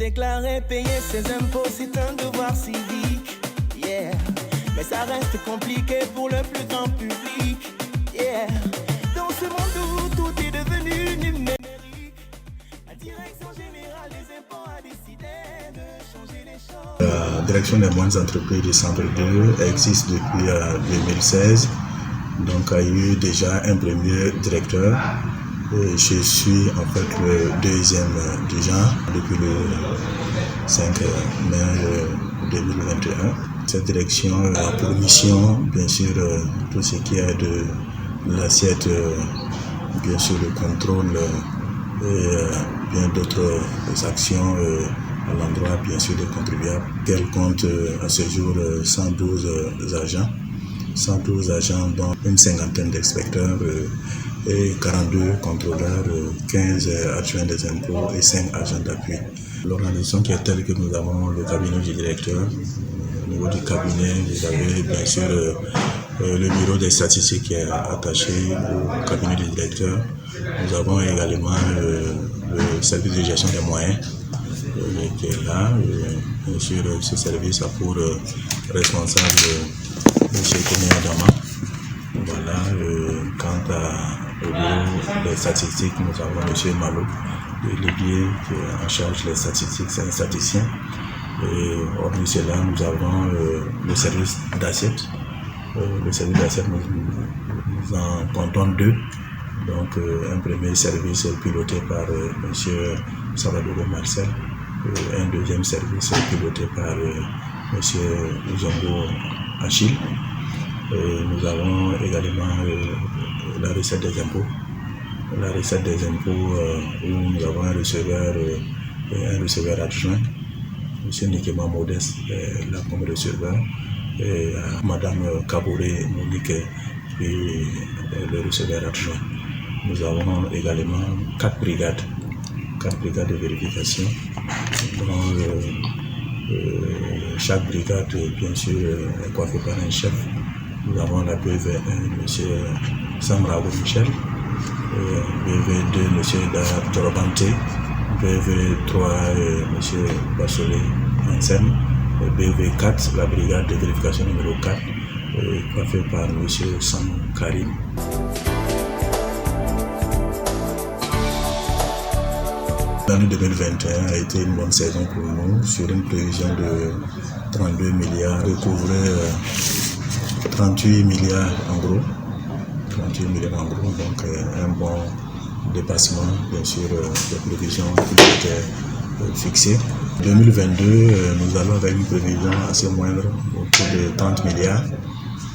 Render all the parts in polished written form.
Déclarer, payer ses impôts, c'est un devoir civique. Yeah. Mais ça reste compliqué pour le plus grand public. Yeah. Dans ce monde où tout est devenu numérique, la direction générale des impôts a décidé de changer les choses. La direction des moyennes entreprises du Centre 2 existe depuis 2016. Donc, il y a eu déjà un premier directeur. Et je suis en fait le deuxième du genre depuis le 5 mai 2021. Cette direction a pour mission, bien sûr, tout ce qui est de l'assiette, bien sûr, le contrôle et bien d'autres actions à l'endroit, bien sûr, des contribuables. Elle compte à ce jour 112 agents. 112 agents, dont une cinquantaine d'inspecteurs et 42 contrôleurs, 15 adjoints des impôts et 5 agents d'appui. L'organisation qui est telle que nous avons le cabinet du directeur. Au niveau du cabinet, vous avez bien sûr le bureau des statistiques qui est attaché au cabinet du directeur. Nous avons également le service de gestion des moyens qui est là. Bien sûr, ce service a pour responsable M. Koumia Dama. Voilà, quant au bureau des statistiques, nous avons M. Malo, le délégué qui est en charge des statistiques, c'est un statisticien. Et hormis cela, nous avons le service d'assiette. Le service d'assiette, nous en comptons deux. Donc, un premier service piloté par M. Salvador Marcel, et un deuxième service piloté par M. Zongo Achille. Et nous avons également la recette des impôts. La recette des impôts où nous avons un receveur et un receveur adjoint. M. Nikema Modeste est là comme receveur. Et Mme Kabouré Monique est le receveur adjoint. Nous avons également 4 brigades de vérification. Donc, chaque brigade, bien sûr, est coiffée par un chef. Nous avons la BV1, M. Samrago Michel, BV2, M. Dorobante, BV3, M. Bassolé Anselme, BV4, la brigade de vérification numéro 4, coiffée par M. Sam Karim. L'année 2021 a été une bonne saison pour nous, sur une prévision de 32 milliards, recouvrer 38 milliards en gros. 38 milliards en gros, donc un bon dépassement, bien sûr, des prévisions qui étaient fixées. 2022, nous allons avec une prévision assez moindre, autour de 30 milliards.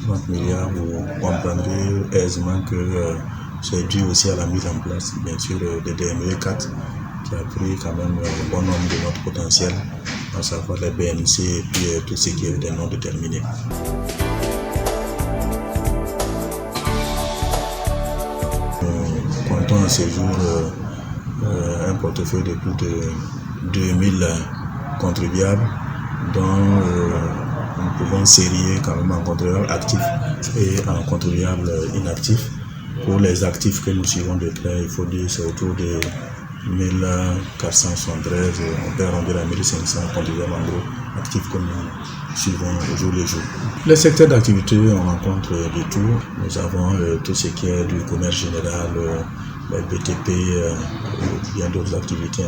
30 milliards, vous comprendrez aisément que c'est dû aussi à la mise en place, bien sûr, de DME 4, qui a pris quand même un bon nombre de notre potentiel, à savoir les BNC et puis tout ce qui est des non déterminés. Nous comptons à ce jour un portefeuille de plus de 2000 contribuables, dont nous pouvons sérier quand même en contribuables actifs et en contribuables inactifs. Pour les actifs que nous suivons de près, il faut dire que c'est autour de 1473, on peut arrondir à 1500 contribuables en gros actifs que nous suivons au jour le jour. Les secteurs d'activité, on rencontre du tout. Nous avons tout ce qui est du commerce général, les BTP, bien d'autres activités.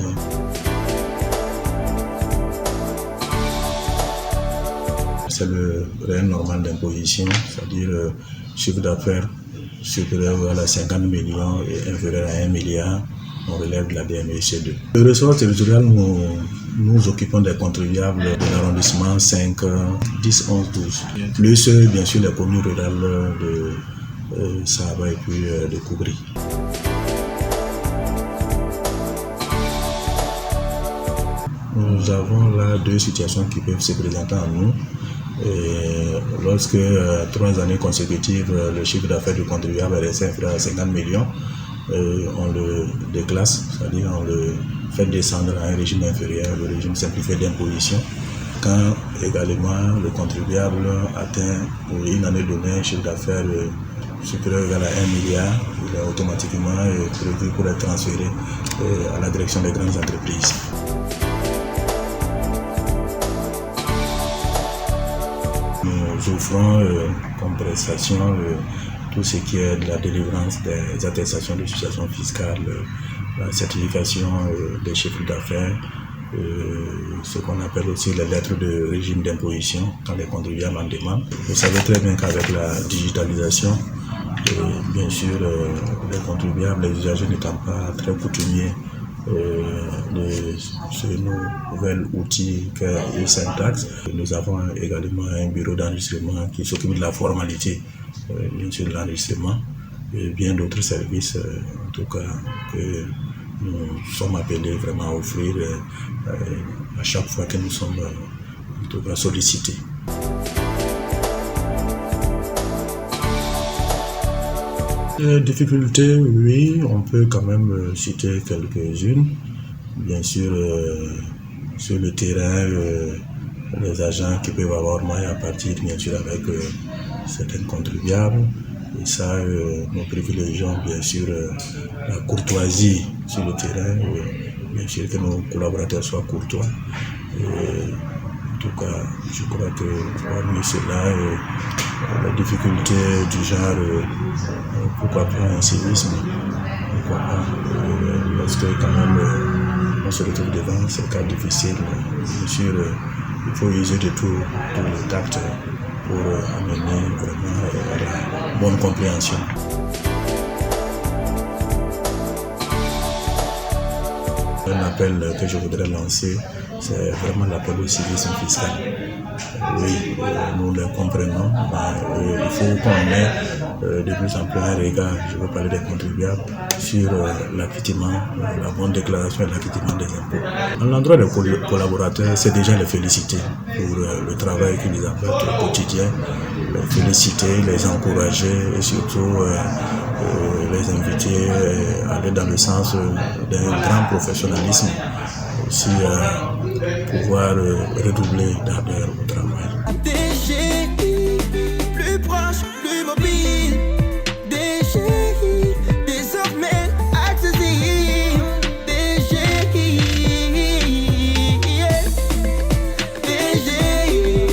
C'est le réel normal d'imposition, c'est-à-dire chiffre d'affaires supérieur à 50 millions et inférieur à 1 milliard. On relève de la DMEC2. Le ressort territorial, nous occupons des contribuables de l'arrondissement 5, 10, 11, 12. Plus, bien sûr, les communes rurales de Sahaba et puis de Koubri. Nous avons là deux situations qui peuvent se présenter en nous. Et lorsque 3 années consécutives, le chiffre d'affaires du contribuable est resté inférieur à 50 millions, on le déclasse, c'est-à-dire on le fait descendre à un régime inférieur, le régime simplifié d'imposition. Quand également le contribuable atteint pour une année donnée un chiffre d'affaires supérieur à 1 milliard, il est automatiquement prévu pour être transféré à la direction des grandes entreprises. nous offrons comme prestation tout ce qui est de la délivrance des attestations de situation fiscale, la certification des chiffres d'affaires, ce qu'on appelle aussi les lettres de régime d'imposition quand les contribuables en demandent. Vous savez très bien qu'avec la digitalisation, bien sûr, les contribuables, les usagers n'étant pas très coutumiers de ce nouvel outil qu'est e-Syntax, nous avons également un bureau d'enregistrement qui s'occupe de la formalité, bien sûr de l'enregistrement, et bien d'autres services, en tout cas, que nous sommes appelés vraiment à offrir à chaque fois que nous sommes en tout cas sollicités. Difficultés, oui, on peut quand même citer quelques-unes. Bien sûr, sur le terrain, les agents qui peuvent avoir maille à partir, bien sûr, avec certains contribuables. Et ça, nous privilégions bien sûr la courtoisie sur le terrain, bien sûr que nos collaborateurs soient courtois. Et, en tout cas, je crois que parmi cela, la difficulté du genre, pourquoi pas un civisme, pourquoi pas, lorsque quand même on se retrouve devant ces cas difficiles, bien sûr, il faut user de tout le tact pour amener vraiment à la bonne compréhension. Un appel que je voudrais lancer, c'est vraiment l'appel au civisme fiscal. Oui, nous le comprenons, mais il faut qu'on ait de plus en plus un regard, je veux parler des contribuables, sur l'acquittement, la bonne déclaration et l'acquittement des impôts. À l'endroit des collaborateurs, c'est déjà les féliciter pour le travail qu'ils apportent au quotidien, les féliciter, les encourager et surtout les inviter à aller dans le sens d'un grand professionnalisme, aussi pouvoir redoubler d'ardeur au travail.